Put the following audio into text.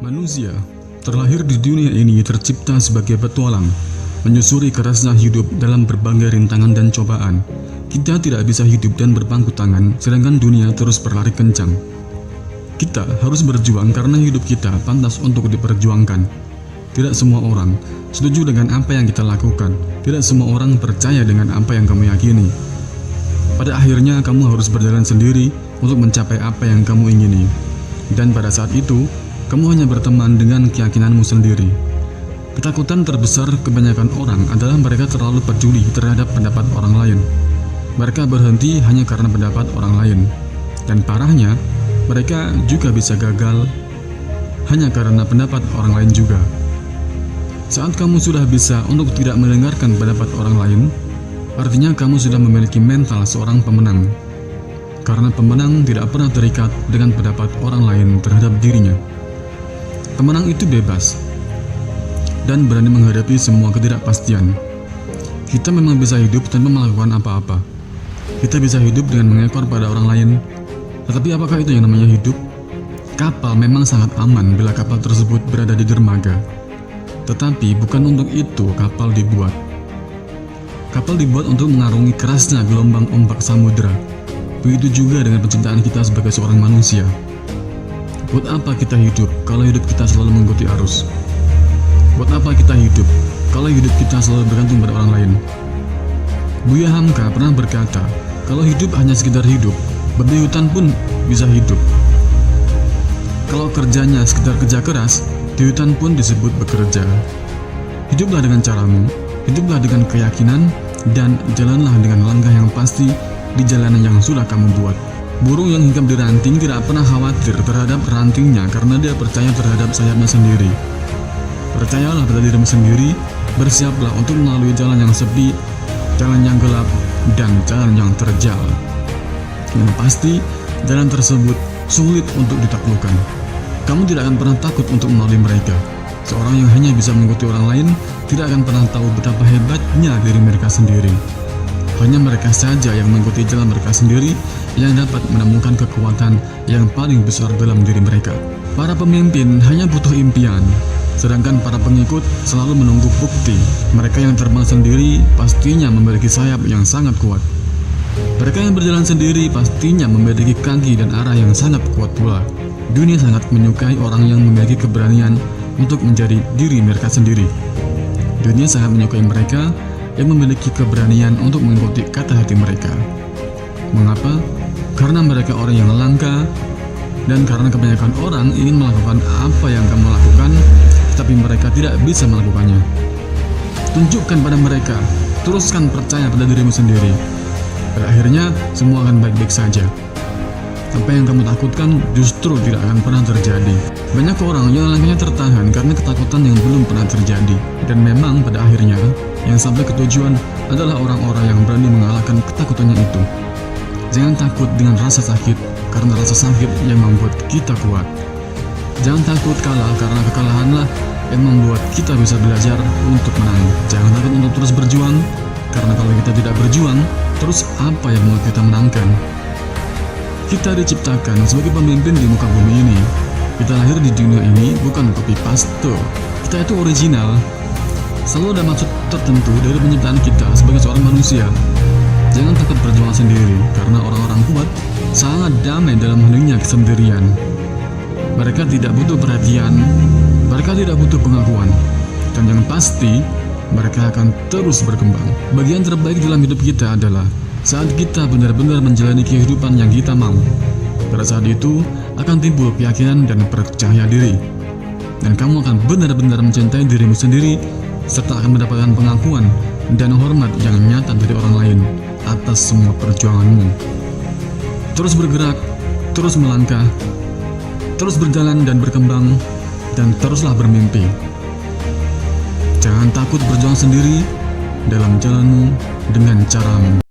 Manusia terlahir di dunia ini tercipta sebagai petualang, menyusuri kerasnya hidup dalam berbagai rintangan dan cobaan. Kita tidak bisa hidup dan berpangku tangan, sedangkan dunia terus berlari kencang. Kita harus berjuang karena hidup kita pantas untuk diperjuangkan. Tidak semua orang setuju dengan apa yang kita lakukan. Tidak semua orang percaya dengan apa yang kamu yakini. Pada akhirnya kamu harus berjalan sendiri untuk mencapai apa yang kamu ingini. Dan pada saat itu, kamu hanya berteman dengan keyakinanmu sendiri. Ketakutan terbesar kebanyakan orang adalah mereka terlalu peduli terhadap pendapat orang lain. Mereka berhenti hanya karena pendapat orang lain. Dan parahnya, mereka juga bisa gagal hanya karena pendapat orang lain juga. Saat kamu sudah bisa untuk tidak mendengarkan pendapat orang lain, artinya kamu sudah memiliki mental seorang pemenang. Karena pemenang tidak pernah terikat dengan pendapat orang lain terhadap dirinya. Pemenang itu bebas dan berani menghadapi semua ketidakpastian. Kita memang bisa hidup tanpa melakukan apa-apa. Kita bisa hidup dengan mengekor pada orang lain. Tetapi apakah itu yang namanya hidup? Kapal memang sangat aman bila kapal tersebut berada di dermaga. Tetapi bukan untuk itu kapal dibuat. Kapal dibuat untuk mengarungi kerasnya gelombang ombak samudera. Begitu juga dengan penciptaan kita sebagai seorang manusia. Buat apa kita hidup kalau hidup kita selalu mengikuti arus? Buat apa kita hidup kalau hidup kita selalu bergantung pada orang lain? Buya Hamka pernah berkata, kalau hidup hanya sekedar hidup, babi hutan pun bisa hidup. Kalau kerjanya sekedar kerja keras, di hutan pun disebut bekerja. Hiduplah dengan caramu, hiduplah dengan keyakinan, dan jalanlah dengan langkah yang pasti di jalanan yang sudah kamu buat. Burung yang hinggap di ranting tidak pernah khawatir terhadap rantingnya karena dia percaya terhadap sayapnya sendiri. Percayalah pada dirimu sendiri, bersiaplah untuk melalui jalan yang sepi, jalan yang gelap, dan jalan yang terjal. Yang pasti, jalan tersebut sulit untuk ditaklukkan. Kamu tidak akan pernah takut untuk melalui mereka. Seorang yang hanya bisa mengikuti orang lain tidak akan pernah tahu betapa hebatnya diri mereka sendiri. Hanya mereka saja yang mengikuti jalan mereka sendiri yang dapat menemukan kekuatan yang paling besar dalam diri mereka. Para pemimpin hanya butuh impian, sedangkan para pengikut selalu menunggu bukti. Mereka yang terbang sendiri pastinya memiliki sayap yang sangat kuat. Mereka yang berjalan sendiri pastinya memiliki kaki dan arah yang sangat kuat pula. Dunia sangat menyukai orang yang memiliki keberanian untuk menjadi diri mereka sendiri. Dunia sangat menyukai mereka yang memiliki keberanian untuk mengikuti kata hati mereka. Mengapa? Karena mereka orang yang langka, dan karena kebanyakan orang ingin melakukan apa yang kamu lakukan, tetapi mereka tidak bisa melakukannya. Tunjukkan pada mereka, teruskan percaya pada dirimu sendiri. Pada akhirnya, semua akan baik-baik saja. Apa yang kamu takutkan justru tidak akan pernah terjadi. Banyak orang yang langkahnya tertahan karena ketakutan yang belum pernah terjadi. Dan memang pada akhirnya, yang sampai ke tujuan adalah orang-orang yang berani mengalahkan ketakutannya itu. Jangan takut dengan rasa sakit, karena rasa sakit yang membuat kita kuat. Jangan takut kalah, karena kekalahanlah yang membuat kita bisa belajar untuk menang. Jangan takut untuk terus berjuang, karena kalau kita tidak berjuang, terus apa yang mau kita menangkan? Kita diciptakan sebagai pemimpin di muka bumi ini. Kita lahir di dunia ini bukan copy paste. Kita itu original. Selalu ada maksud tertentu dari penciptaan kita sebagai seorang manusia. Jangan takut berjuang sendiri, karena orang-orang kuat sangat damai dalam heningnya kesendirian. Mereka tidak butuh perhatian, mereka tidak butuh pengakuan, dan yang pasti, mereka akan terus berkembang. Bagian terbaik dalam hidup kita adalah saat kita benar-benar menjalani kehidupan yang kita mau. Pada saat itu, akan timbul keyakinan dan percaya diri. Dan kamu akan benar-benar mencintai dirimu sendiri, serta akan mendapatkan pengakuan dan hormat yang nyata dari orang lain atas semua perjuanganmu. Terus bergerak, terus melangkah, terus berjalan dan berkembang, dan teruslah bermimpi. Jangan takut berjuang sendiri dalam jalanmu dengan caramu.